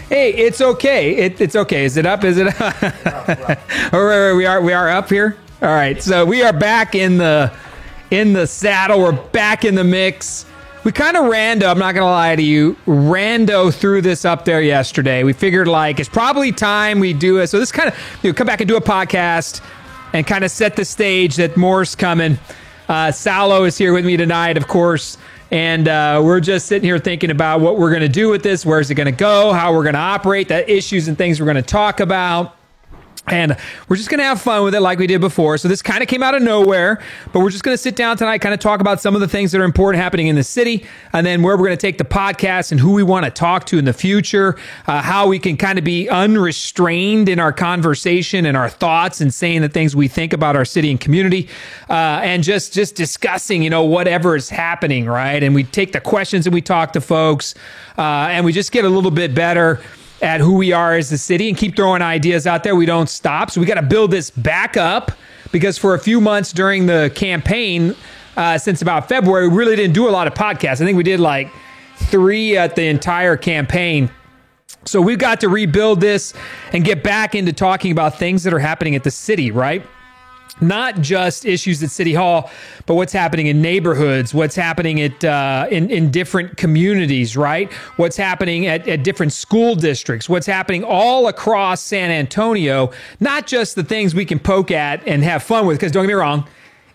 Hey, it's okay. It's okay. Is it up? Is it up? we are up here. All right. So we are back in the saddle. We're back in the mix. We kind of I'm not going to lie to you, threw this up there yesterday. We figured it's probably time we do it. So this kind of, come back and do a podcast and kind of set the stage that more's coming. Salo is here with me tonight, of course. And we're just sitting here thinking about what we're going to do with this. Where's it going to go? How we're going to operate, the issues and things we're going to talk about. And we're just going to have fun with it like we did before. So this kind of came out of nowhere, but we're just going to sit down tonight, kind of talk about some of the things that are important happening in the city, and then where we're going to take the podcast and who we want to talk to in the future, how we can kind of be unrestrained in our conversation and our thoughts and saying the things we think about our city and community, and just discussing, whatever is happening, right? And we take the questions and we talk to folks, and we just get a little bit better at who we are as a city and keep throwing ideas out there. We don't stop. So we got to build this back up because for a few months during the campaign, since about February, we really didn't do a lot of podcasts. I think we did 3 at the entire campaign. So we've got to rebuild this and get back into talking about things that are happening at the city, right? Not just issues at City Hall, but what's happening in neighborhoods, what's happening at in different communities, right? What's happening at different school districts, what's happening all across San Antonio, not just the things we can poke at and have fun with, because don't get me wrong,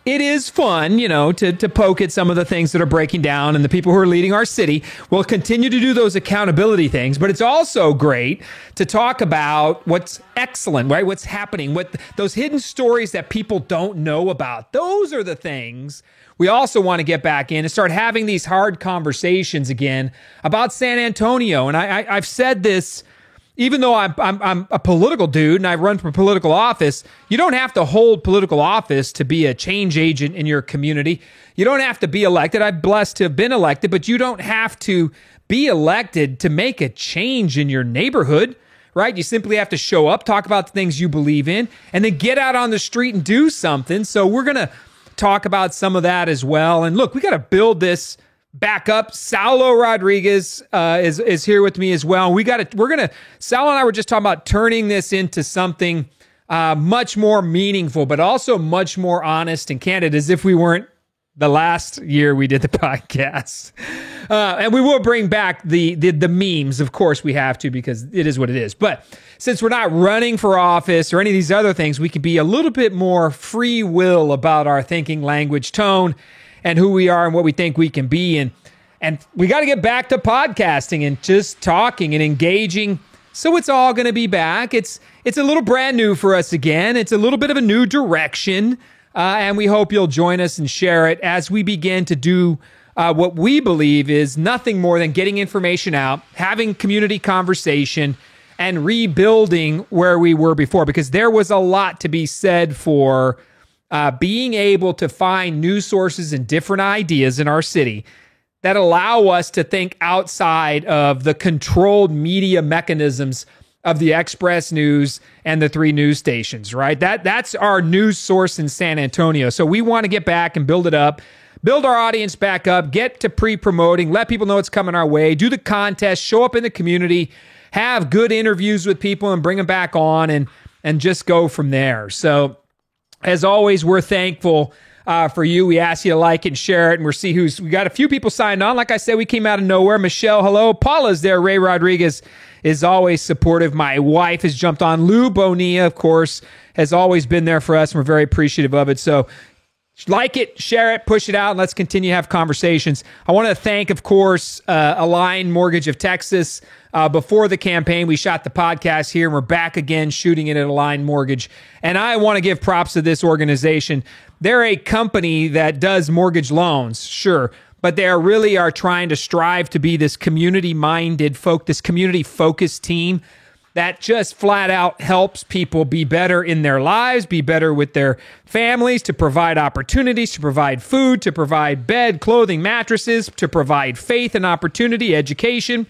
it is fun, to poke at some of the things that are breaking down, and the people who are leading our city will continue to do those accountability things. But it's also great to talk about what's excellent, right? What's happening, what those hidden stories that people don't know about. Those are the things we also want to get back in and start having these hard conversations again about San Antonio. And I've said this. Even though I'm a political dude and I run for political office, you don't have to hold political office to be a change agent in your community. You don't have to be elected. I'm blessed to have been elected, but you don't have to be elected to make a change in your neighborhood, right? You simply have to show up, talk about the things you believe in, and then get out on the street and do something. So we're going to talk about some of that as well. And look, we got to build this back up. Salo Rodriguez is here with me as well. Salo and I were just talking about turning this into something much more meaningful, but also much more honest and candid, as if we weren't the last year we did the podcast. And we will bring back the memes. Of course we have to, because it is what it is. But since we're not running for office or any of these other things, we can be a little bit more free will about our thinking, language, tone, and who we are and what we think we can be. And we got to get back to podcasting and just talking and engaging. So it's all going to be back. It's a little brand new for us again. It's a little bit of a new direction. And we hope you'll join us and share it as we begin to do what we believe is nothing more than getting information out, having community conversation, and rebuilding where we were before. Because there was a lot to be said for being able to find news sources and different ideas in our city that allow us to think outside of the controlled media mechanisms of the Express News and the 3 news stations, right? That's our news source in San Antonio. So we want to get back and build it up, build our audience back up, get to pre-promoting, let people know it's coming our way, do the contest, show up in the community, have good interviews with people and bring them back on and just go from there. So as always, we're thankful for you. We ask you to like and share it, and we got a few people signed on. Like I said, we came out of nowhere. Michelle, hello. Paula's there. Ray Rodriguez is always supportive. My wife has jumped on. Lou Bonilla, of course, has always been there for us, and we're very appreciative of it. So like it, share it, push it out, and let's continue to have conversations. I want to thank, of course, Align Mortgage of Texas. Before the campaign, we shot the podcast here, and we're back again shooting it at Align Mortgage. And I want to give props to this organization. They're a company that does mortgage loans, sure, but they really are trying to strive to be this community-minded this community-focused team that just flat out helps people be better in their lives, be better with their families, to provide opportunities, to provide food, to provide bed, clothing, mattresses, to provide faith and opportunity, education.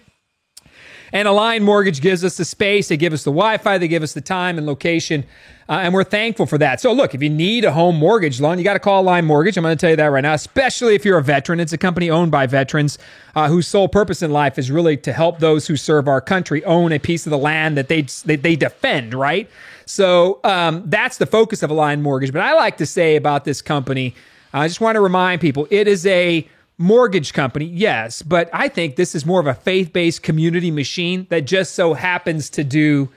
And Align Mortgage gives us the space. They give us the Wi-Fi. They give us the time and location. And we're thankful for that. So look, if you need a home mortgage loan, you got to call Align Mortgage. I'm going to tell you that right now, especially if you're a veteran. It's a company owned by veterans whose sole purpose in life is really to help those who serve our country own a piece of the land that they defend, right? So that's the focus of Align Mortgage. But I like to say about this company, I just want to remind people, it is a mortgage company, yes, but I think this is more of a faith-based community machine that just so happens to do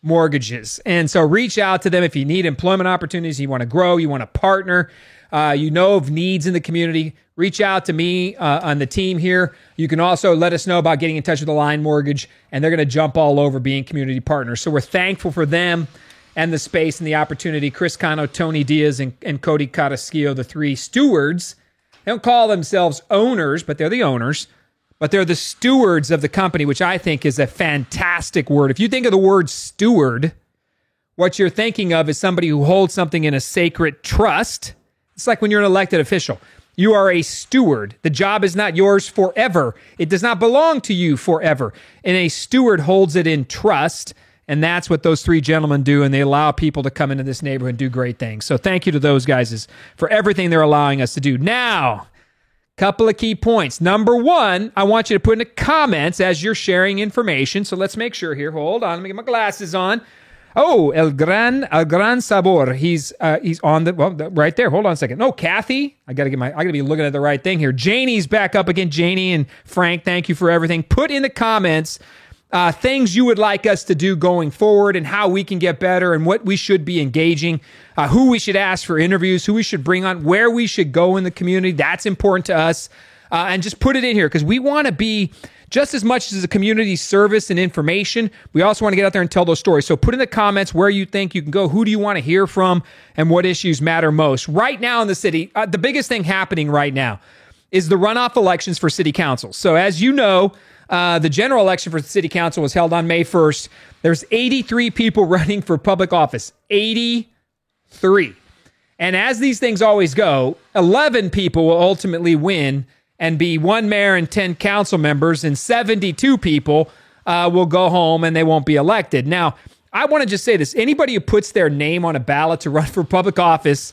mortgages. And so reach out to them if you need employment opportunities, you want to grow, you want to partner, you know of needs in the community. Reach out to me on the team here. You can also let us know about getting in touch with Align Mortgage, and they're going to jump all over being community partners. So we're thankful for them and the space and the opportunity. Chris Cano, Tony Diaz, and Cody Carrasquillo, the three stewards. They don't call themselves owners, but they're the owners. But they're the stewards of the company, which I think is a fantastic word. If you think of the word steward, what you're thinking of is somebody who holds something in a sacred trust. It's like when you're an elected official. You are a steward. The job is not yours forever. It does not belong to you forever. And a steward holds it in trust. And that's what those three gentlemen do, and they allow people to come into this neighborhood and do great things. So thank you to those guys for everything they're allowing us to do. Now, couple of key points. Number one, I want you to put in the comments as you're sharing information. So let's make sure here. Hold on. Let me get my glasses on. Oh, El Gran Sabor. He's on right there. Hold on a second. No, Kathy. I gotta be looking at the right thing here. Janie's back up again. Janie and Frank, thank you for everything. Put in the comments things you would like us to do going forward and how we can get better and what we should be engaging, who we should ask for interviews, who we should bring on, where we should go in the community. That's important to us. And just put it in here because we want to be just as much as a community service and information. We also want to get out there and tell those stories. So put in the comments where you think you can go, who do you want to hear from, and what issues matter most. Right now in the city, the biggest thing happening right now is the runoff elections for city council. So as you know, the general election for the city council was held on May 1st. There's 83 people running for public office. 83. And as these things always go, 11 people will ultimately win and be one mayor and 10 council members, and 72 people will go home and they won't be elected. Now, I want to just say this. Anybody who puts their name on a ballot to run for public office,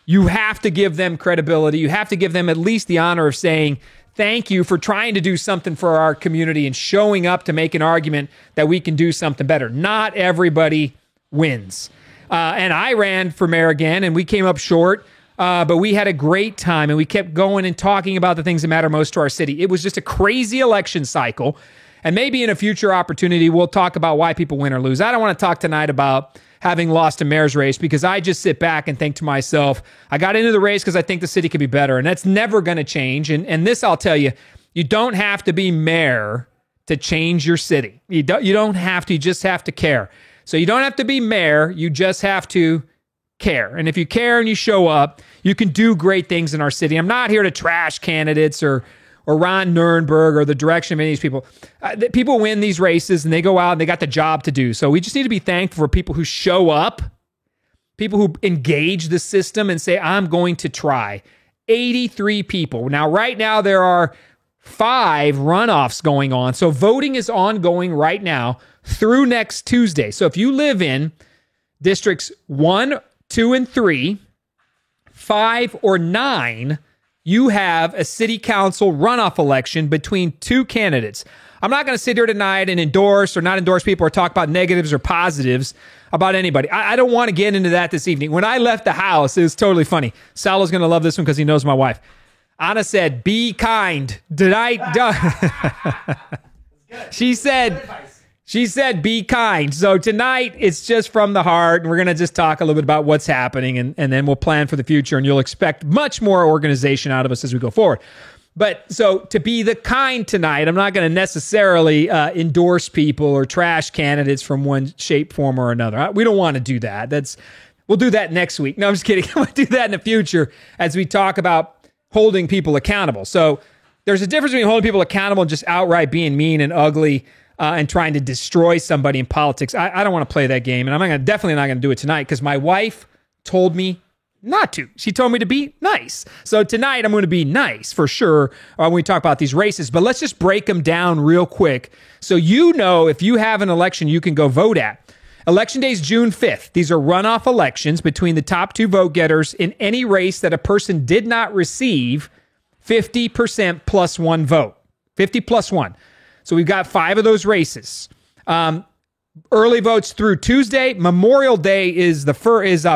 you have to give them credibility. You have to give them at least the honor of saying, thank you for trying to do something for our community and showing up to make an argument that we can do something better. Not everybody wins. And I ran for mayor again, and we came up short, but we had a great time, and we kept going and talking about the things that matter most to our city. It was just a crazy election cycle, and maybe in a future opportunity, we'll talk about why people win or lose. I don't want to talk tonight about having lost a mayor's race because I just sit back and think to myself, I got into the race because I think the city could be better, and that's never going to change. And this, I'll tell you, you don't have to be mayor to change your city. You don't have to. You just have to care. So you don't have to be mayor. You just have to care. And if you care and you show up, you can do great things in our city. I'm not here to trash candidates or Ron Nurnberg or the direction of any of these people. People win these races and they go out and they got the job to do. So we just need to be thankful for people who show up, people who engage the system and say, I'm going to try. 83 people. Now, right now, there are 5 runoffs going on. So voting is ongoing right now through next Tuesday. So if you live in districts 1, 2, and 3, 5, or 9, you have a city council runoff election between 2 candidates. I'm not going to sit here tonight and endorse or not endorse people or talk about negatives or positives about anybody. I don't want to get into that this evening. When I left the house, it was totally funny. Salo's going to love this one because he knows my wife. Anna said, be kind. She said, be kind. So tonight, it's just from the heart, and we're going to just talk a little bit about what's happening, and then we'll plan for the future, and you'll expect much more organization out of us as we go forward. But so to be the kind tonight, I'm not going to necessarily endorse people or trash candidates from one shape, form, or another. We don't want to do that. We'll do that next week. No, I'm just kidding. I'm going to do that in the future as we talk about holding people accountable. So there's a difference between holding people accountable and just outright being mean and ugly and trying to destroy somebody in politics. I don't want to play that game, and I'm definitely not going to do it tonight because my wife told me not to. She told me to be nice. So tonight I'm going to be nice for sure when we talk about these races. But let's just break them down real quick so you know if you have an election you can go vote at. Election day is June 5th. These are runoff elections between the top two vote getters in any race that a person did not receive 50% plus one vote. 50 plus one. So we've got 5 of those races. Early votes through Tuesday. Memorial Day is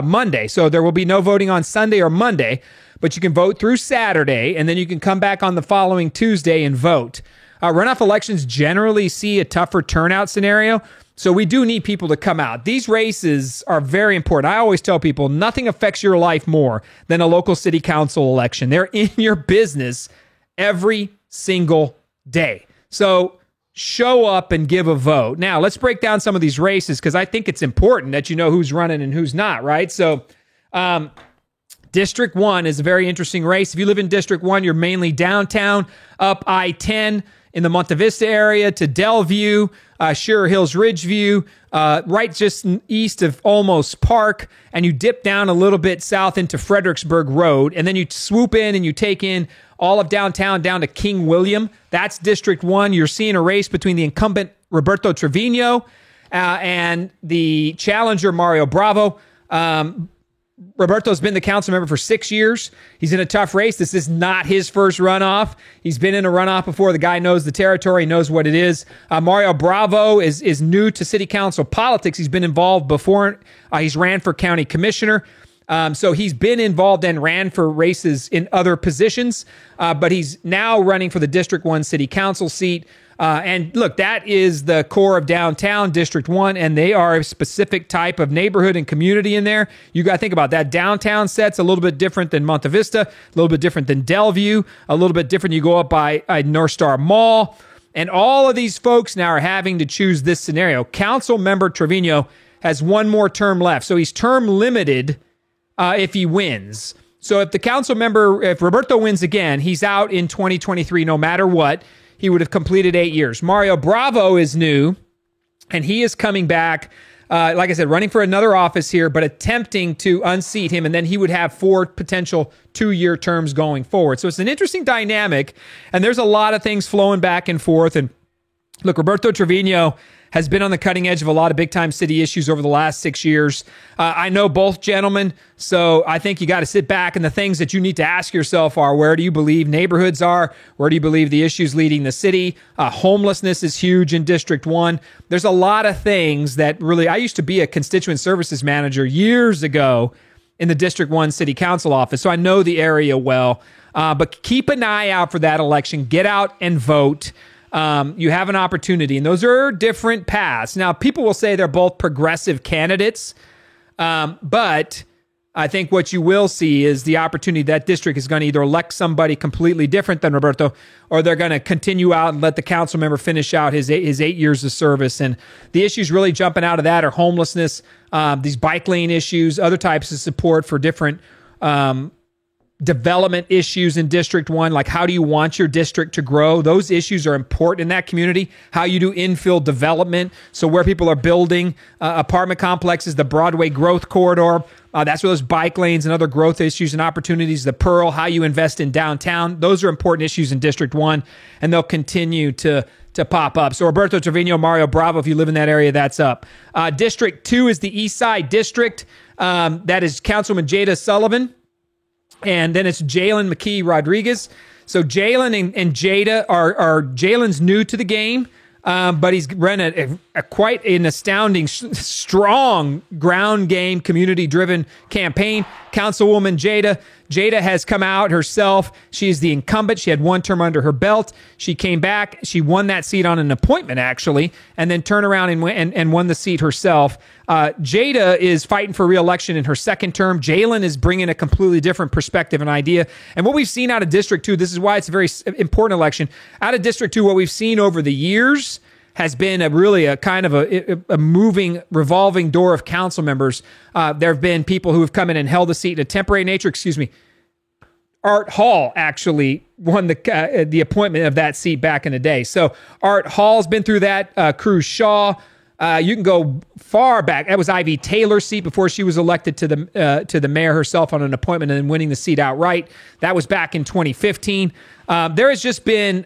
Monday, so there will be no voting on Sunday or Monday, but you can vote through Saturday, and then you can come back on the following Tuesday and vote. Runoff elections generally see a tougher turnout scenario, so we do need people to come out. These races are very important. I always tell people nothing affects your life more than a local city council election. They're in your business every single day. So show up and give a vote. Now, let's break down some of these races because I think it's important that you know who's running and who's not, right? So District 1 is a very interesting race. If you live in District 1, you're mainly downtown, up I-10 in the Monte Vista area to Delview, Shearer Hills Ridgeview, right just east of Olmos Park, and you dip down a little bit south into Fredericksburg Road, and then you swoop in and you take in all of downtown down to King William. That's District 1. You're seeing a race between the incumbent Roberto Trevino and the challenger Mario Bravo. Roberto's been the council member for 6 years. He's in a tough race. This is not his first runoff. He's been in a runoff before. The guy knows the territory, knows what it is. Mario Bravo is new to city council politics. He's been involved before. He's ran for county commissioner. So he's been involved and ran for races in other positions, but he's now running for the District 1 city council seat. And look, that is the core of downtown District 1, and they are a specific type of neighborhood and community in there. You got to think about that. Downtown set's a little bit different than Monte Vista, a little bit different than Delview, a little bit different. You go up by North Star Mall, and all of these folks now are having to choose this scenario. Council member Trevino has one more term left, so he's term limited if he wins. So if the council member, if Roberto wins again, he's out in 2023 no matter what. He would have completed 8 years. Mario Bravo is new, and he is coming back, like I said, running for another office here, but attempting to unseat him, and then he would have 4 potential 2-year terms going forward. So it's an interesting dynamic, and there's a lot of things flowing back and forth. And look, Roberto Trevino has been on the cutting edge of a lot of big-time city issues over the last 6 years. I know both gentlemen, so I think you got to sit back, and the things that you need to ask yourself are, where do you believe neighborhoods are? Where do you believe the issues leading the city? Homelessness is huge in District 1. There's a lot of things that really... I used to be a constituent services manager years ago in the District 1 City Council office, so I know the area well. But keep an eye out for that election. Get out and vote. You have an opportunity, and those are different paths. Now, people will say they're both progressive candidates, but I think what you will see is the opportunity that district is going to either elect somebody completely different than Roberto, or they're going to continue out and let the council member finish out his 8 years of service. And the issues really jumping out of that are homelessness, these bike lane issues, other types of support for different development issues in District 1, like how do you want your district to grow? Those issues are important in that community. How you do infill development, so where people are building apartment complexes, the Broadway growth corridor, that's where those bike lanes and other growth issues and opportunities, the Pearl, how you invest in downtown, those are important issues in District 1, and they'll continue to pop up. So Roberto Trevino, Mario Bravo, if you live in that area, that's up. District 2 is the East Side District. That is Councilman Jada Sullivan. And then it's Jalen McKee Rodriguez. So Jalen and Jada are Jalen's new to the game, but he's run a quite an astounding, strong ground game, community-driven campaign. Councilwoman Jada has come out herself. She is the incumbent. She had 1 term under her belt. She came back. She won that seat on an appointment, actually, and then turned around and won the seat herself. Jada is fighting for re-election in her 2nd term. Jalen is bringing a completely different perspective and idea. And what we've seen out of District 2, this is why it's a very important election. Out of District 2, what we've seen over the years has been a kind of a moving, revolving door of council members. There have been people who have come in and held a seat in a temporary nature. Art Hall actually won the appointment of that seat back in the day. So Art Hall's been through that. Cruz Shaw, You can go far back. That was Ivy Taylor's seat before she was elected to the mayor herself on an appointment and then winning the seat outright. That was back in 2015. There has just been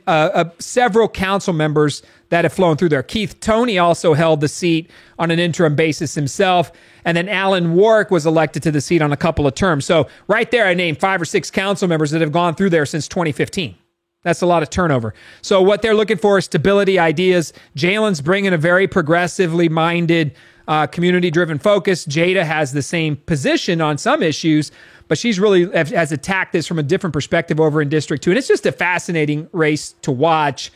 several council members that have flown through there. Keith Toney also held the seat on an interim basis himself. And then Alan Warwick was elected to the seat on a couple of terms. So right there, I named 5 or 6 council members that have gone through there since 2015. That's a lot of turnover. So what they're looking for is stability, ideas. Jalen's bringing a very progressively minded, community-driven focus. Jada has the same position on some issues, but she's really has attacked this from a different perspective over in District 2. And it's just a fascinating race to watch.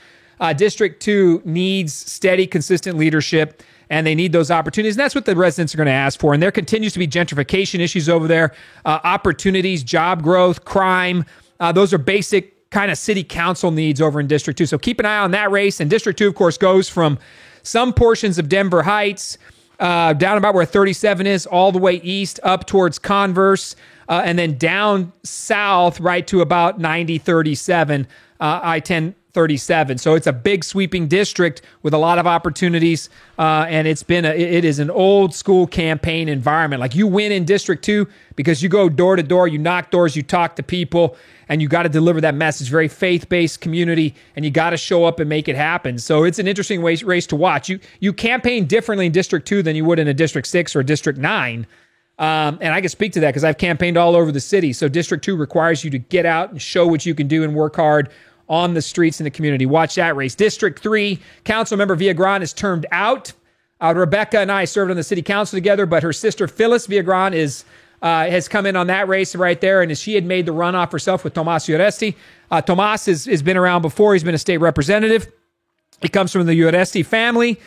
District 2 needs steady, consistent leadership, and they need those opportunities. And that's what the residents are going to ask for. And there continues to be gentrification issues over there, opportunities, job growth, crime. Those are basic kind of city council needs over in District 2. So keep an eye on that race. And District 2, of course, goes from some portions of Denver Heights, down about where 37 is, all the way east up towards Converse, and then down south right to about 9037, I-1037. So it's a big sweeping district with a lot of opportunities, and it is an old school campaign environment. Like, you win in District 2 because you go door to door, you knock doors, you talk to people, and you got to deliver that message. Very faith-based community, and you got to show up and make it happen. So it's an interesting race to watch. You campaign differently in District 2 than you would in a District 6 or a District 9. And I can speak to that because I've campaigned all over the city. So District 2 requires you to get out and show what you can do and work hard on the streets in the community. Watch that race. District 3, Councilmember Villagran is termed out. Rebecca and I served on the city council together, but her sister Phyllis Villagran has come in on that race right there, and she had made the runoff herself with Tomas Uresti. Tomas has been around before. He's been a state representative. He comes from the Uresti family.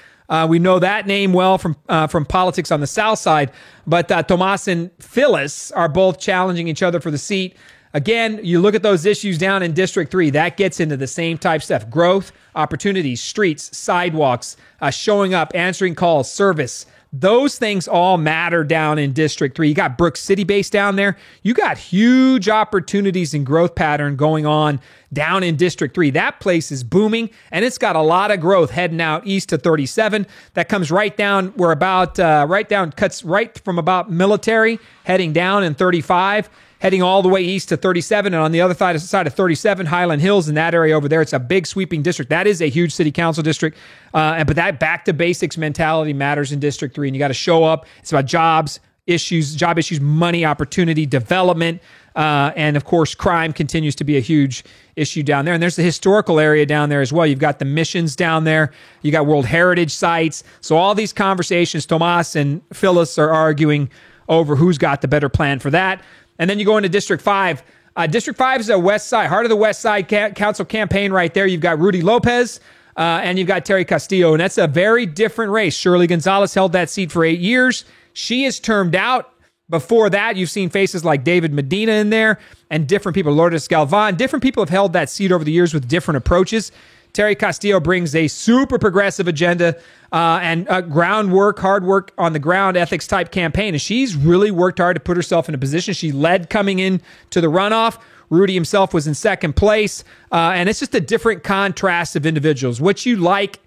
We know that name well from politics on the south side, but Tomas and Phyllis are both challenging each other for the seat. Again, you look at those issues down in District 3, that gets into the same type stuff. Growth, opportunities, streets, sidewalks, showing up, answering calls, service. Those things all matter down in District 3. You got Brooks City Base down there. You got huge opportunities and growth pattern going on down in District 3. That place is booming, and it's got a lot of growth heading out east to 37. That comes right down where cuts right from about Military, heading down in 35. Heading all the way east to 37, and on the other side of 37, Highland Hills, in that area over there, it's a big sweeping district. That is a huge city council district, but that back to basics mentality matters in District 3, and you got to show up. It's about job issues, money, opportunity, development, and of course, crime continues to be a huge issue down there. And there's the historical area down there as well. You've got the missions down there. You got World Heritage sites. So all these conversations, Tomas and Phyllis are arguing over who's got the better plan for that. And then you go into District 5. District 5 is a West Side, heart of the West Side council campaign right there. You've got Rudy Lopez and you've got Terry Castillo, and that's a very different race. Shirley Gonzalez held that seat for 8 years. She is termed out. Before that, you've seen faces like David Medina in there and different people, Lourdes Galvan. Different people have held that seat over the years with different approaches. Terry Castillo brings a super progressive agenda and groundwork, hard work on the ground ethics type campaign. And she's really worked hard to put herself in a position. She led coming in to the runoff. Rudy himself was in second place. And it's just a different contrast of individuals. What you like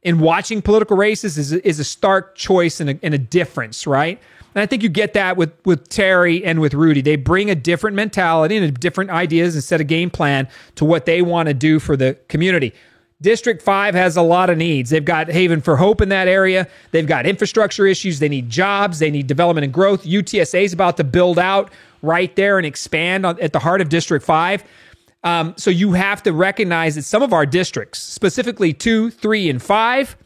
in watching political races is a stark choice and a difference, right? And I think you get that with Terry and with Rudy. They bring a different mentality and different ideas and set a game plan to what they want to do for the community. District 5 has a lot of needs. They've got Haven for Hope in that area. They've got infrastructure issues. They need jobs. They need development and growth. UTSA is about to build out right there and expand at the heart of District 5. So you have to recognize that some of our districts, specifically 2, 3, and 5,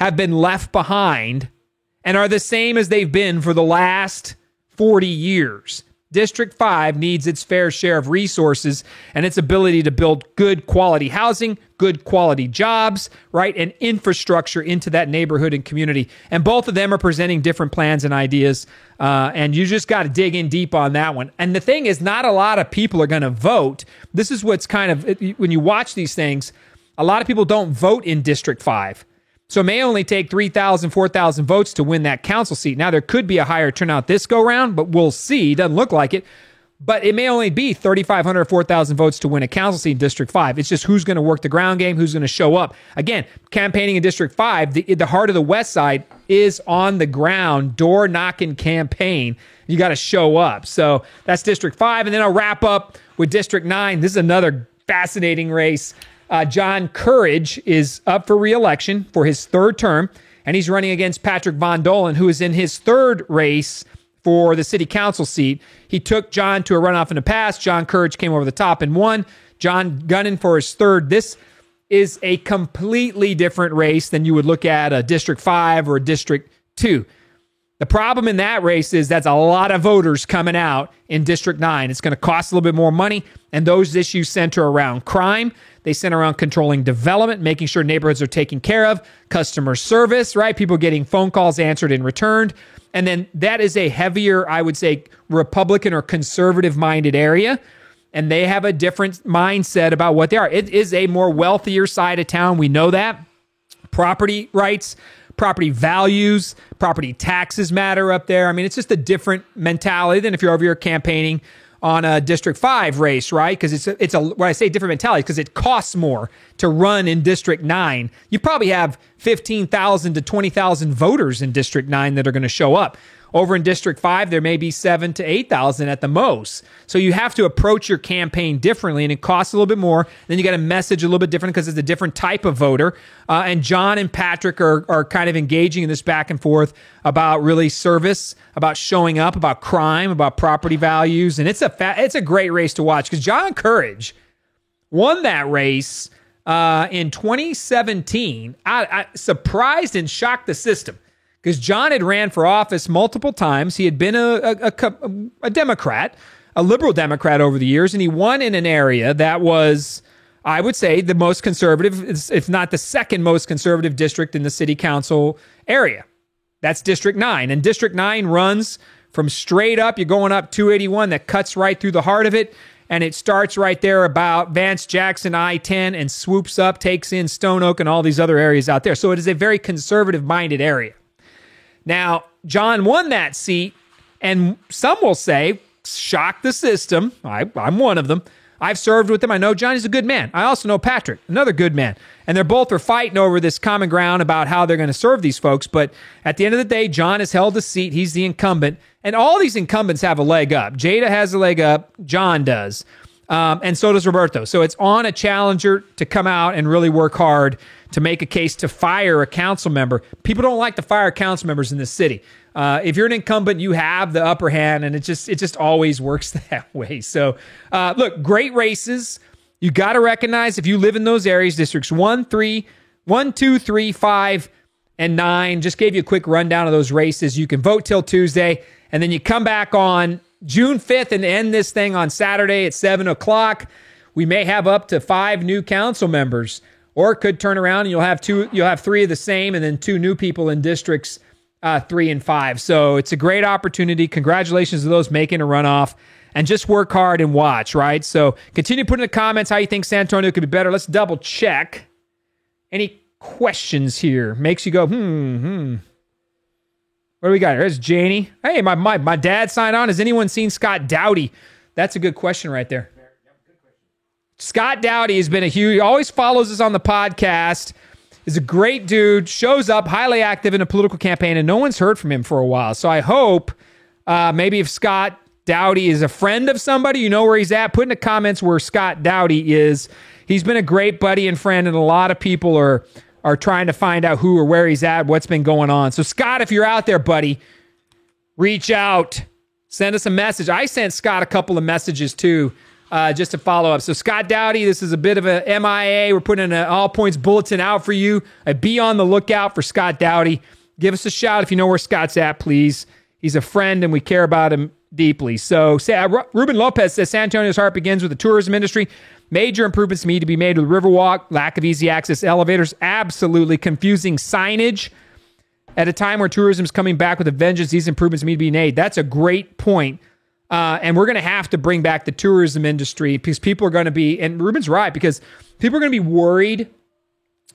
have been left behind and are the same as they've been for the last 40 years. District 5 needs its fair share of resources and its ability to build good quality housing, good quality jobs, right, and infrastructure into that neighborhood and community. And both of them are presenting different plans and ideas, and you just got to dig in deep on that one. And the thing is, not a lot of people are going to vote. This is what's kind of, when you watch these things, a lot of people don't vote in District 5. So it may only take 3,000, 4,000 votes to win that council seat. Now, there could be a higher turnout this go-round, but we'll see. Doesn't look like it. But it may only be 3,500 or 4,000 votes to win a council seat in District 5. It's just who's going to work the ground game, who's going to show up. Again, campaigning in District 5, the heart of the West Side is on the ground, door-knocking campaign. You got to show up. So that's District 5. And then I'll wrap up with District 9. This is another fascinating race. John Courage is up for re-election for his third term, and he's running against Patrick Von Dolen, who is in his third race for the city council seat. He took John to a runoff in the past. John Courage came over the top and won. John gunning for his third. This is a completely different race than you would look at a District 5 or a District 2. The problem in that race is that's a lot of voters coming out in District 9. It's going to cost a little bit more money, and those issues center around crime. They center around controlling development, making sure neighborhoods are taken care of, customer service, right? People getting phone calls answered and returned. And then that is a heavier, I would say, Republican or conservative-minded area, and they have a different mindset about what they are. It is a more wealthier side of town. We know that. Property rights, property values, property taxes matter up there. I mean, it's just a different mentality than if you're over here campaigning on a District 5 race, right? Because it's a when I say different mentality, because it costs more to run in District 9. You probably have 15,000 to 20,000 voters in District 9 that are going to show up. Over in District 5, there may be 7,000 to 8,000 at the most. So you have to approach your campaign differently, and it costs a little bit more. Then you got to message a little bit different because it's a different type of voter. And John and Patrick are kind of engaging in this back and forth about really service, about showing up, about crime, about property values. And it's a great race to watch because John Courage won that race in 2017. I surprised and shocked the system. Because John had ran for office multiple times. He had been a Democrat, a liberal Democrat over the years, and he won in an area that was, I would say, the most conservative, if not the second most conservative district in the city council area. That's District 9. And District 9 runs from straight up, you're going up 281 that cuts right through the heart of it, and it starts right there about Vance Jackson I-10 and swoops up, takes in Stone Oak and all these other areas out there. So it is a very conservative-minded area. Now, John won that seat, and some will say, shock the system. I'm one of them. I've served with him. I know John is a good man. I also know Patrick, another good man. And they're both are fighting over this common ground about how they're going to serve these folks. But at the end of the day, John has held the seat. He's the incumbent. And all these incumbents have a leg up. Jada has a leg up. John does. And so does Roberto. So it's on a challenger to come out and really work hard to make a case to fire a council member. People don't like to fire council members in this city. If you're an incumbent, you have the upper hand, and it just always works that way. So, look, great races. You got to recognize if you live in those areas, districts 1, 2, 3, 5, and 9. Just gave you a quick rundown of those races. You can vote till Tuesday, and then you come back on June 5th and end this thing on Saturday at 7 o'clock. We may have up to 5 new council members. Or it could turn around and you'll have 3 of the same and then 2 new people in districts 3 and 5. So it's a great opportunity. Congratulations to those making a runoff. And just work hard and watch, right? So continue putting in the comments how you think San Antonio could be better. Let's double check. Any questions here? Makes you go, What do we got here? There's Janie. Hey, my dad signed on. Has anyone seen Scott Dowdy? That's a good question right there. Scott Dowdy has been he always follows us on the podcast, is a great dude, shows up, highly active in a political campaign, and no one's heard from him for a while. So I hope maybe if Scott Dowdy is a friend of somebody, you know where he's at, put in the comments where Scott Dowdy is. He's been a great buddy and friend, and a lot of people are trying to find out who or where he's at, what's been going on. So Scott, if you're out there, buddy, reach out. Send us a message. I sent Scott a couple of messages too, just to follow up. So Scott Dowdy, this is a bit of a MIA. We're putting an all points bulletin out for you. Be on the lookout for Scott Dowdy. Give us a shout if you know where Scott's at, please. He's a friend and we care about him deeply. So Ruben Lopez says San Antonio's heart begins with the tourism industry. Major improvements need to be made with Riverwalk, lack of easy access elevators, absolutely confusing signage. At a time where tourism is coming back with a vengeance, these improvements need to be made. That's a great point. And we're going to have to bring back the tourism industry because people are going to be, and Ruben's right, because people are going to be worried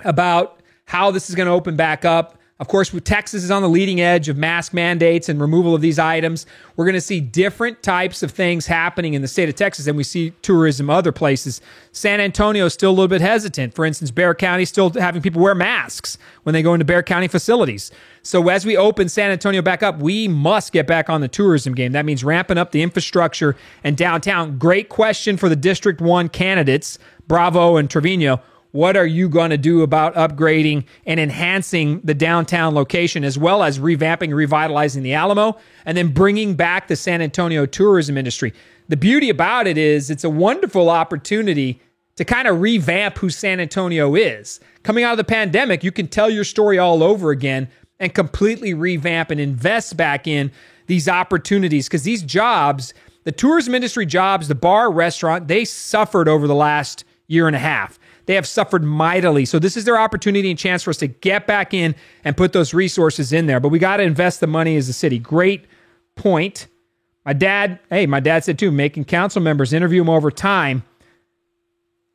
about how this is going to open back up. Of course, Texas is on the leading edge of mask mandates and removal of these items. We're going to see different types of things happening in the state of Texas, and we see tourism other places. San Antonio is still a little bit hesitant. For instance, Bexar County is still having people wear masks when they go into Bexar County facilities. So as we open San Antonio back up, we must get back on the tourism game. That means ramping up the infrastructure and downtown. Great question for the District 1 candidates, Bravo and Trevino. What are you going to do about upgrading and enhancing the downtown location, as well as revamping and revitalizing the Alamo, and then bringing back the San Antonio tourism industry? The beauty about it is it's a wonderful opportunity to kind of revamp who San Antonio is. Coming out of the pandemic, you can tell your story all over again and completely revamp and invest back in these opportunities, because these jobs, the tourism industry jobs, the bar, restaurant, they suffered over the last year and a half. They have suffered mightily. So this is their opportunity and chance for us to get back in and put those resources in there. But we got to invest the money as a city. Great point. My dad said too, making council members, interview them over time.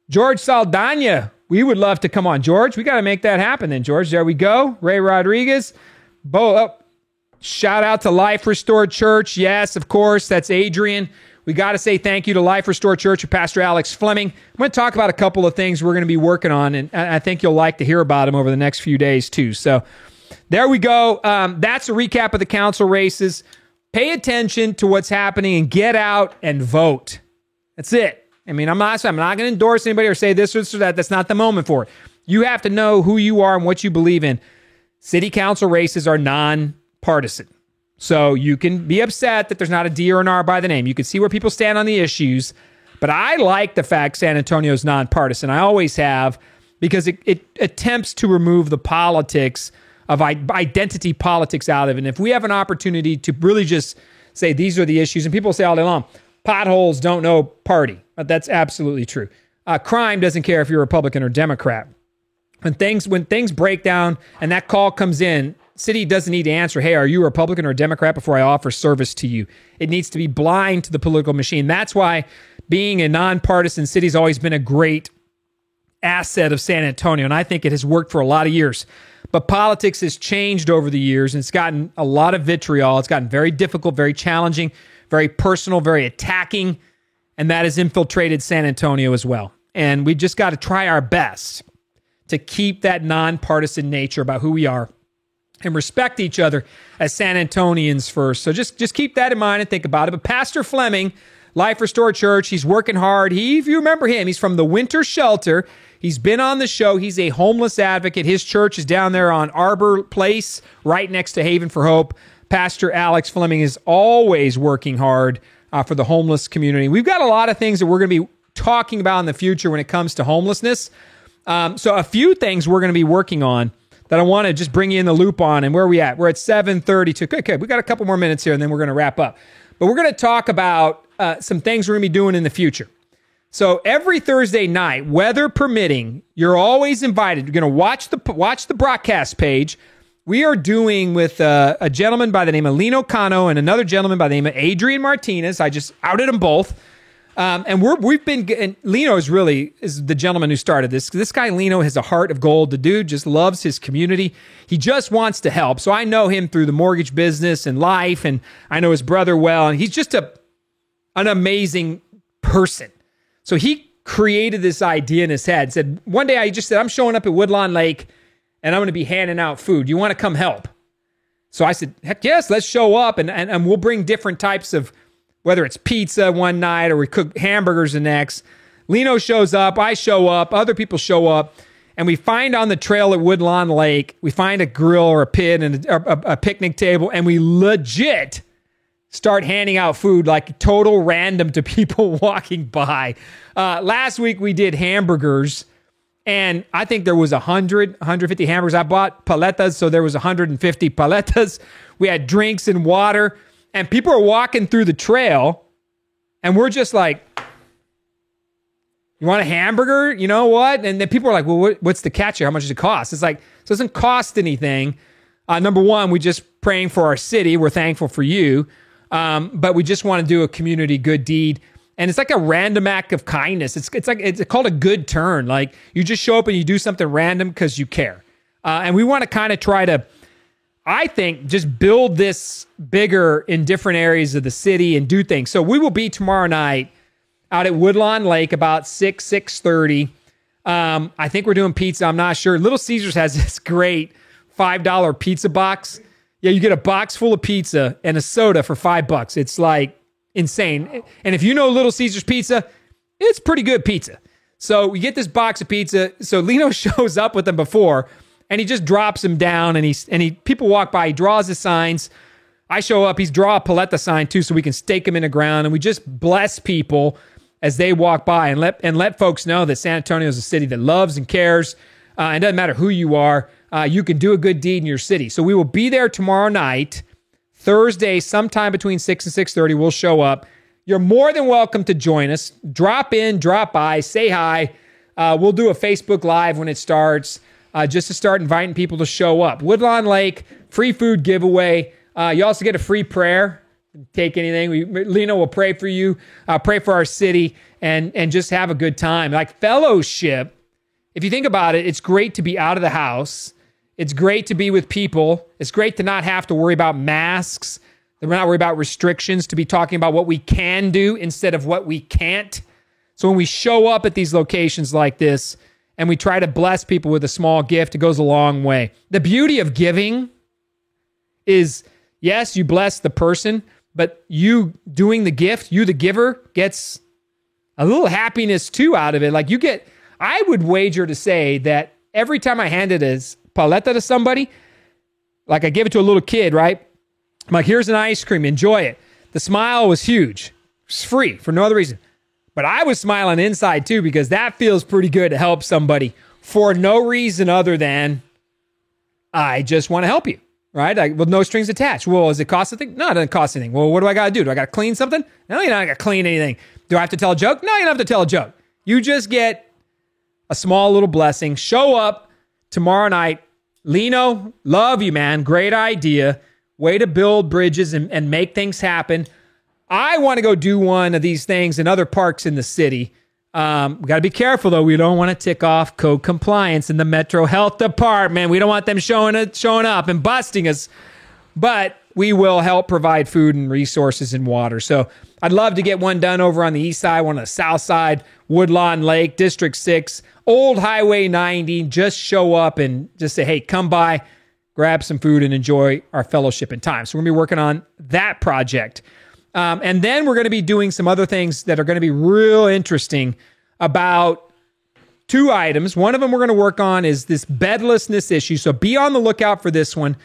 George Saldana, we would love to come on. George, we got to make that happen then, George. There we go. Ray Rodriguez. Shout out to Life Restored Church. Yes, of course, that's Adrian. We got to say thank you to Life Restored Church and Pastor Alex Fleming. I'm going to talk about a couple of things we're going to be working on, and I think you'll like to hear about them over the next few days too. So there we go. That's a recap of the council races. Pay attention to what's happening and get out and vote. That's it. I mean, I'm not going to endorse anybody or say this or that. That's not the moment for it. You have to know who you are and what you believe in. City council races are non-partisan. So you can be upset that there's not a D or an R by the name. You can see where people stand on the issues. But I like the fact San Antonio is nonpartisan. I always have, because it attempts to remove the politics of identity politics out of it. And if we have an opportunity to really just say these are the issues, and people say all day long, potholes don't know party. But that's absolutely true. Crime doesn't care if you're Republican or Democrat. When things break down and that call comes in, city doesn't need to answer, hey, are you a Republican or a Democrat before I offer service to you? It needs to be blind to the political machine. That's why being a nonpartisan city has always been a great asset of San Antonio, and I think it has worked for a lot of years. But politics has changed over the years, and it's gotten a lot of vitriol. It's gotten very difficult, very challenging, very personal, very attacking, and that has infiltrated San Antonio as well. And we just got to try our best to keep that nonpartisan nature about who we are and respect each other as San Antonians first. So just keep that in mind and think about it. But Pastor Fleming, Life Restored Church, he's working hard. If you remember him, he's from the Winter Shelter. He's been on the show. He's a homeless advocate. His church is down there on Arbor Place, right next to Haven for Hope. Pastor Alex Fleming is always working hard for the homeless community. We've got a lot of things that we're going to be talking about in the future when it comes to homelessness. So a few things we're going to be working on that I want to just bring you in the loop on. And where are we at? We're at 7:32. Okay, we got a couple more minutes here, and then we're going to wrap up. But we're going to talk about some things we're going to be doing in the future. So every Thursday night, weather permitting, you're always invited. You're going to watch the broadcast page. We are doing with a gentleman by the name of Lino Cano and another gentleman by the name of Adrian Martinez. I just outed them both. And Lino is the gentleman who started this. This guy, Lino, has a heart of gold. The dude just loves his community. He just wants to help. So I know him through the mortgage business and life, and I know his brother well, and he's just an amazing person. So he created this idea in his head. Said one day I'm showing up at Woodlawn Lake, and I'm going to be handing out food. You want to come help? So I said, heck yes, let's show up, and we'll bring different types of, whether it's pizza one night or we cook hamburgers the next. Lino shows up, I show up, other people show up, and we find on the trail at Woodlawn Lake, we find a grill or a pit and a picnic table, and we legit start handing out food like total random to people walking by. Last week we did hamburgers, and I think there was 150 hamburgers. I bought paletas, so there was 150 paletas. We had drinks and water. And people are walking through the trail, and we're just like, you want a hamburger? You know what? And then people are like, well, what's the catch here? How much does it cost? It's like, so it doesn't cost anything. Number one, we're just praying for our city. We're thankful for you. But we just want to do a community good deed. And it's like a random act of kindness. It's called a good turn. Like, you just show up and you do something random because you care. And we want to kind of try to I think just build this bigger in different areas of the city and do things. So we will be tomorrow night out at Woodlawn Lake about 6:30. I think we're doing pizza. I'm not sure. Little Caesars has this great $5 pizza box. Yeah, you get a box full of pizza and a soda for $5. It's like insane. And if you know Little Caesars pizza, it's pretty good pizza. So we get this box of pizza. So Lino shows up with them before, and he just drops them down. And people walk by. He draws the signs. I show up. He's draw a Paletta sign too, so we can stake them in the ground. And we just bless people as they walk by and let folks know that San Antonio is a city that loves and cares. It doesn't matter who you are. You can do a good deed in your city. So we will be there tomorrow night, Thursday, sometime between 6 and 6:30. We'll show up. You're more than welcome to join us. Drop in, drop by, say hi. We'll do a Facebook Live when it starts, just to start inviting people to show up. Woodlawn Lake, free food giveaway. You also get a free prayer. Take anything. Lino will pray for you, pray for our city, and just have a good time. Like fellowship, if you think about it, it's great to be out of the house. It's great to be with people. It's great to not have to worry about masks. We're not worried about restrictions, to be talking about what we can do instead of what we can't. So when we show up at these locations like this and we try to bless people with a small gift, it goes a long way. The beauty of giving is, yes, you bless the person, but you doing the gift, you the giver, gets a little happiness too out of it. Like I would wager to say that every time I handed a paleta to somebody, like I give it to a little kid, right? I'm like, here's an ice cream, enjoy it. The smile was huge. It's free for no other reason. But I was smiling inside too, because that feels pretty good to help somebody for no reason other than I just want to help you, right? With no strings attached. Well, does it cost anything? No, it doesn't cost anything. Well, what do I got to do? Do I got to clean something? No, you're not going to clean anything. Do I have to tell a joke? No, you don't have to tell a joke. You just get a small little blessing. Show up tomorrow night. Lino, love you, man. Great idea. Way to build bridges and make things happen. I want to go do one of these things in other parks in the city. We got to be careful, though. We don't want to tick off code compliance in the Metro Health Department. We don't want them showing up and busting us. But we will help provide food and resources and water. So I'd love to get one done over on the east side, one on the south side, Woodlawn Lake, District 6, Old Highway 90. Just show up and just say, hey, come by, grab some food, and enjoy our fellowship and time. So we're going to be working on that project. And then we're going to be doing some other things that are going to be real interesting about two items. One of them we're going to work on is this bedlessness issue. So be on the lookout for this one.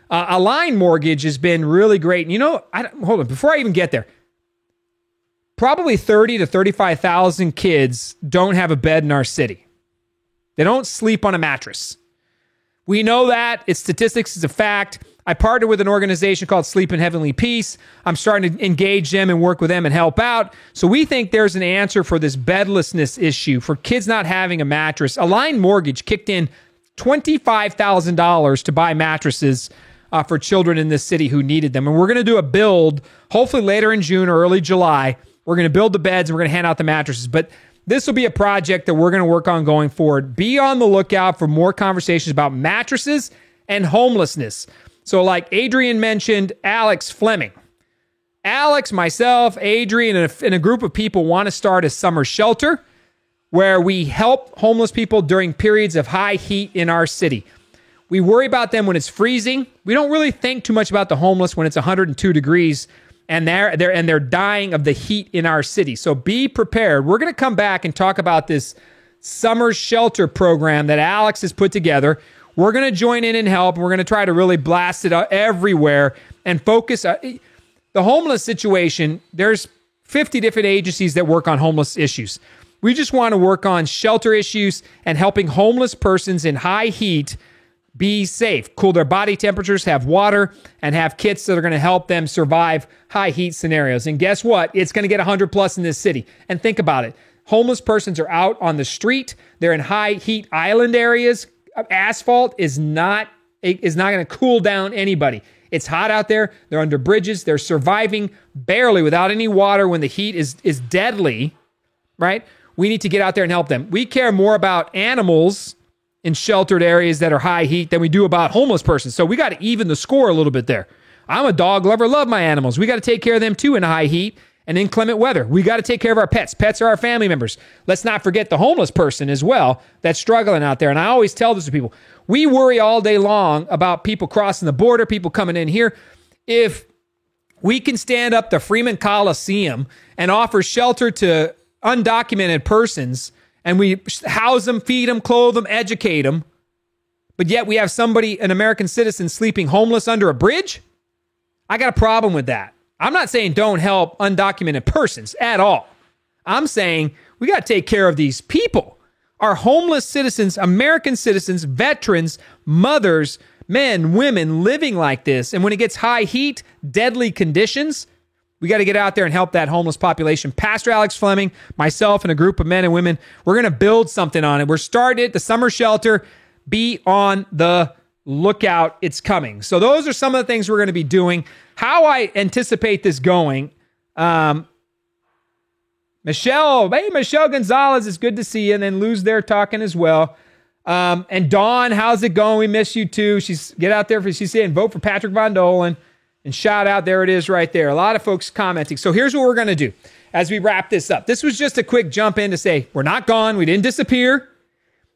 Align Mortgage has been really great. And hold on, before I even get there, probably 30 to 35,000 kids don't have a bed in our city. They don't sleep on a mattress. We know that. It's statistics. It's a fact. I partnered with an organization called Sleep in Heavenly Peace. I'm starting to engage them and work with them and help out. So we think there's an answer for this bedlessness issue, for kids not having a mattress. Align Mortgage kicked in $25,000 to buy mattresses for children in this city who needed them. And we're going to do a build, hopefully later in June or early July. We're going to build the beds and we're going to hand out the mattresses. But this will be a project that we're going to work on going forward. Be on the lookout for more conversations about mattresses and homelessness. So like Adrian mentioned, Alex Fleming. Alex, myself, Adrian, and a group of people want to start a summer shelter where we help homeless people during periods of high heat in our city. We worry about them when it's freezing. We don't really think too much about the homeless when it's 102 degrees and they're dying of the heat in our city. So be prepared. We're going to come back and talk about this summer shelter program that Alex has put together. We're going to join in and help. We're going to try to really blast it out everywhere and focus. The homeless situation, there's 50 different agencies that work on homeless issues. We just want to work on shelter issues and helping homeless persons in high heat be safe, cool their body temperatures, have water, and have kits that are going to help them survive high heat scenarios. And guess what? It's going to get 100 plus in this city. And think about it. Homeless persons are out on the street. They're in high heat island areas. Asphalt is not going to cool down anybody. It's hot out there. They're under bridges. They're surviving barely without any water when the heat is deadly, right? We need to get out there and help them. We care more about animals in sheltered areas that are high heat than we do about homeless persons. So we got to even the score a little bit there. I'm a dog lover, love my animals. We got to take care of them too in high heat and inclement weather. We got to take care of our pets. Pets are our family members. Let's not forget the homeless person as well that's struggling out there. And I always tell this to people. We worry all day long about people crossing the border, people coming in here. If we can stand up the Freeman Coliseum and offer shelter to undocumented persons, and we house them, feed them, clothe them, educate them, but yet we have somebody, an American citizen, sleeping homeless under a bridge, I got a problem with that. I'm not saying don't help undocumented persons at all. I'm saying we got to take care of these people. Our homeless citizens, American citizens, veterans, mothers, men, women living like this. And when it gets high heat, deadly conditions, we got to get out there and help that homeless population. Pastor Alex Fleming, myself, and a group of men and women, we're going to build something on it. We're starting it, the summer shelter. Be on the lookout. It's coming. So those are some of the things we're going to be doing. How I anticipate this going. Michelle Gonzalez, it's good to see you. And then Lou's there talking as well. And Dawn, how's it going? We miss you too. Get out there. She's saying vote for Patrick Von Dolan. And shout out, there it is right there. A lot of folks commenting. So here's what we're going to do as we wrap this up. This was just a quick jump in to say, we're not gone. We didn't disappear.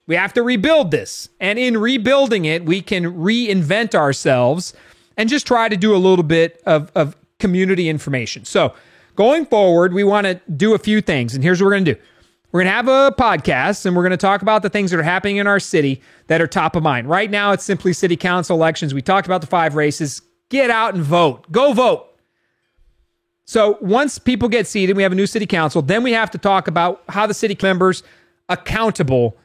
We have to rebuild this. And in rebuilding it, we can reinvent ourselves and just try to do a little bit of community information. So going forward, we want to do a few things. And here's what we're going to do. We're going to have a podcast, and we're going to talk about the things that are happening in our city that are top of mind. Right now, it's simply city council elections. We talked about the 5 races. Get out and vote. Go vote. So once people get seated, we have a new city council, then we have to talk about how the city members accountable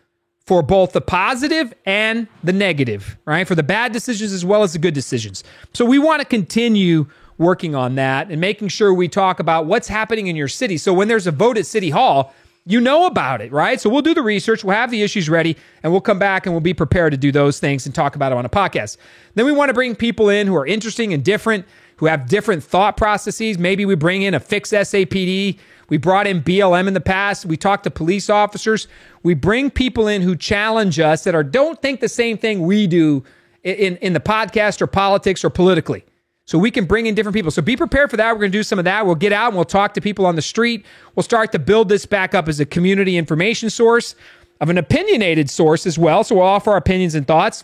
for both the positive and the negative, right? For the bad decisions as well as the good decisions. So we want to continue working on that and making sure we talk about what's happening in your city. So when there's a vote at City Hall, you know about it, right? So we'll do the research, we'll have the issues ready, and we'll come back and we'll be prepared to do those things and talk about it on a podcast. Then we want to bring people in who are interesting and different, who have different thought processes. Maybe we bring in a fixed SAPD. We brought in BLM in the past. We talk to police officers. We bring people in who challenge us that don't think the same thing we do in the podcast or politics or politically. So we can bring in different people. So be prepared for that. We're going to do some of that. We'll get out and we'll talk to people on the street. We'll start to build this back up as a community information source, of an opinionated source as well. So we'll offer our opinions and thoughts.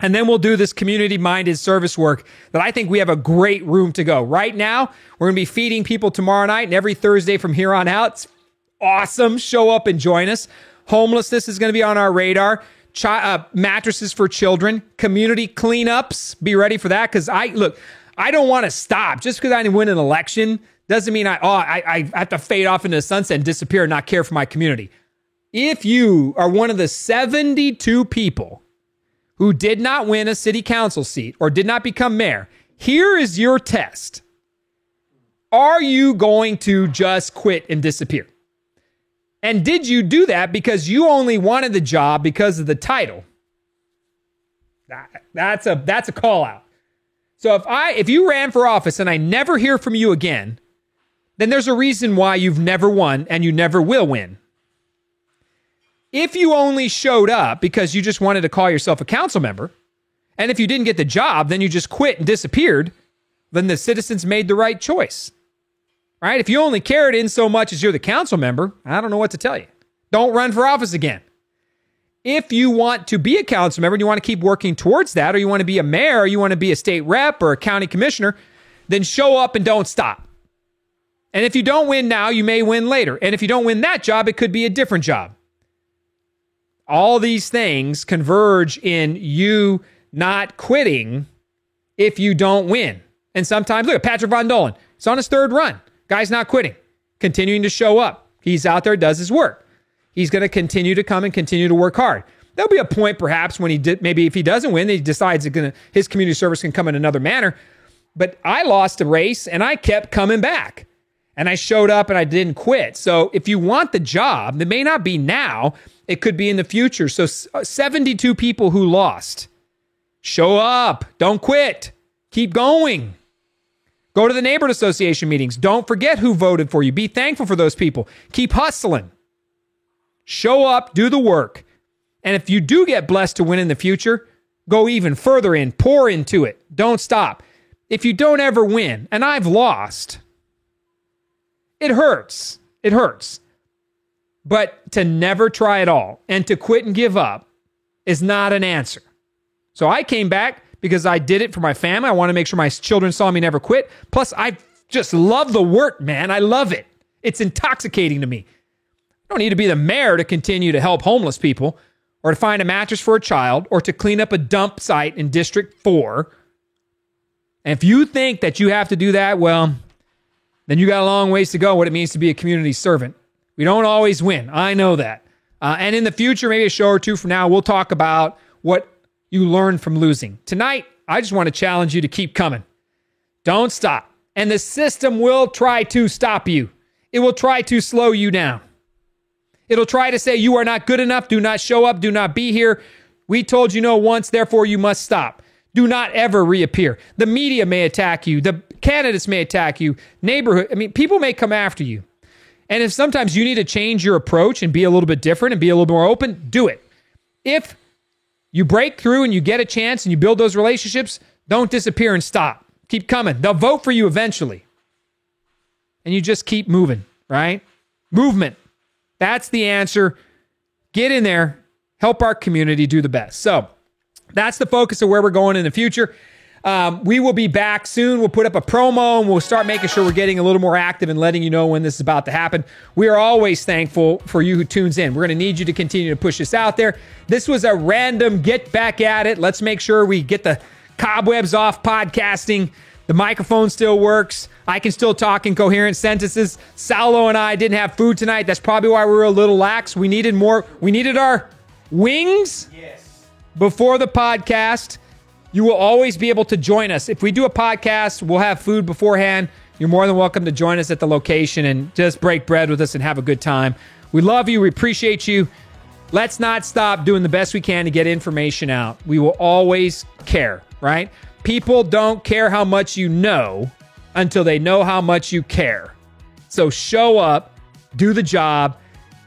And then we'll do this community-minded service work that I think we have a great room to go. Right now, we're going to be feeding people tomorrow night and every Thursday from here on out. It's awesome. Show up and join us. Homelessness is going to be on our radar. Mattresses for children. Community cleanups. Be ready for that, because I don't want to stop. Just because I didn't win an election doesn't mean I have to fade off into the sunset and disappear and not care for my community. If you are one of the 72 people who did not win a city council seat or did not become mayor, here is your test. Are you going to just quit and disappear? And did you do that because you only wanted the job because of the title? That's a call out. So if you ran for office and I never hear from you again, then there's a reason why you've never won and you never will win. If you only showed up because you just wanted to call yourself a council member, and if you didn't get the job, then you just quit and disappeared, then the citizens made the right choice. Right? If you only cared in so much as you're the council member, I don't know what to tell you. Don't run for office again. If you want to be a council member and you want to keep working towards that, or you want to be a mayor, or you want to be a state rep or a county commissioner, then show up and don't stop. And if you don't win now, you may win later. And if you don't win that job, it could be a different job. All these things converge in you not quitting if you don't win. And sometimes, look at Patrick Von Dolan. He's on his 3rd run. Guy's not quitting, continuing to show up. He's out there, does his work. He's going to continue to come and continue to work hard. There'll be a point perhaps when maybe if he doesn't win, he decides his community service can come in another manner. But I lost a race and I kept coming back. And I showed up and I didn't quit. So if you want the job, it may not be now. It could be in the future. So 72 people who lost. Show up. Don't quit. Keep going. Go to the neighborhood association meetings. Don't forget who voted for you. Be thankful for those people. Keep hustling. Show up. Do the work. And if you do get blessed to win in the future, go even further in, pour into it. Don't stop. If you don't ever win, and I've lost, it hurts. It hurts. But to never try at all and to quit and give up is not an answer. So I came back because I did it for my family. I want to make sure my children saw me never quit. Plus, I just love the work, man. I love it. It's intoxicating to me. I don't need to be the mayor to continue to help homeless people or to find a mattress for a child or to clean up a dump site in District 4. And if you think that you have to do that, well, then you got a long ways to go what it means to be a community servant. We don't always win. I know that. And in the future, maybe a show or two from now, we'll talk about what you learned from losing. Tonight, I just want to challenge you to keep coming. Don't stop. And the system will try to stop you. It will try to slow you down. It'll try to say you are not good enough, do not show up, do not be here. We told you no once, therefore you must stop. Do not ever reappear. The media may attack you. The candidates may attack you. People may come after you. And if sometimes you need to change your approach and be a little bit different and be a little more open, do it. If you break through and you get a chance and you build those relationships, don't disappear and stop. Keep coming. They'll vote for you eventually. And you just keep moving, right? Movement. That's the answer. Get in there. Help our community do the best. So that's the focus of where we're going in the future. We will be back soon. We'll put up a promo and we'll start making sure we're getting a little more active and letting you know when this is about to happen. We are always thankful for you who tunes in. We're going to need you to continue to push this out there. This was a random get back at it. Let's make sure we get the cobwebs off podcasting. The microphone still works. I can still talk in coherent sentences. Saulo and I didn't have food tonight. That's probably why we were a little lax. We needed more. We needed our wings before the podcast. You will always be able to join us. If we do a podcast, we'll have food beforehand. You're more than welcome to join us at the location and just break bread with us and have a good time. We love you. We appreciate you. Let's not stop doing the best we can to get information out. We will always care, right? People don't care how much you know until they know how much you care. So show up, do the job,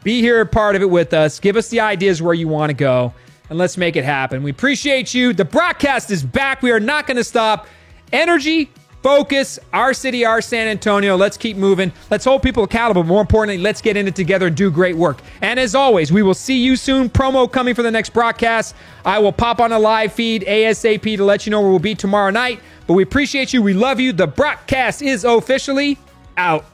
be here a part of it with us, give us the ideas where you want to go, and let's make it happen. We appreciate you. The broadcast is back. We are not going to stop. Energy, focus, our city, our San Antonio. Let's keep moving. Let's hold people accountable. More importantly, let's get in it together and do great work. And as always, we will see you soon. Promo coming for the next broadcast. I will pop on a live feed ASAP to let you know where we'll be tomorrow night. But we appreciate you. We love you. The broadcast is officially out.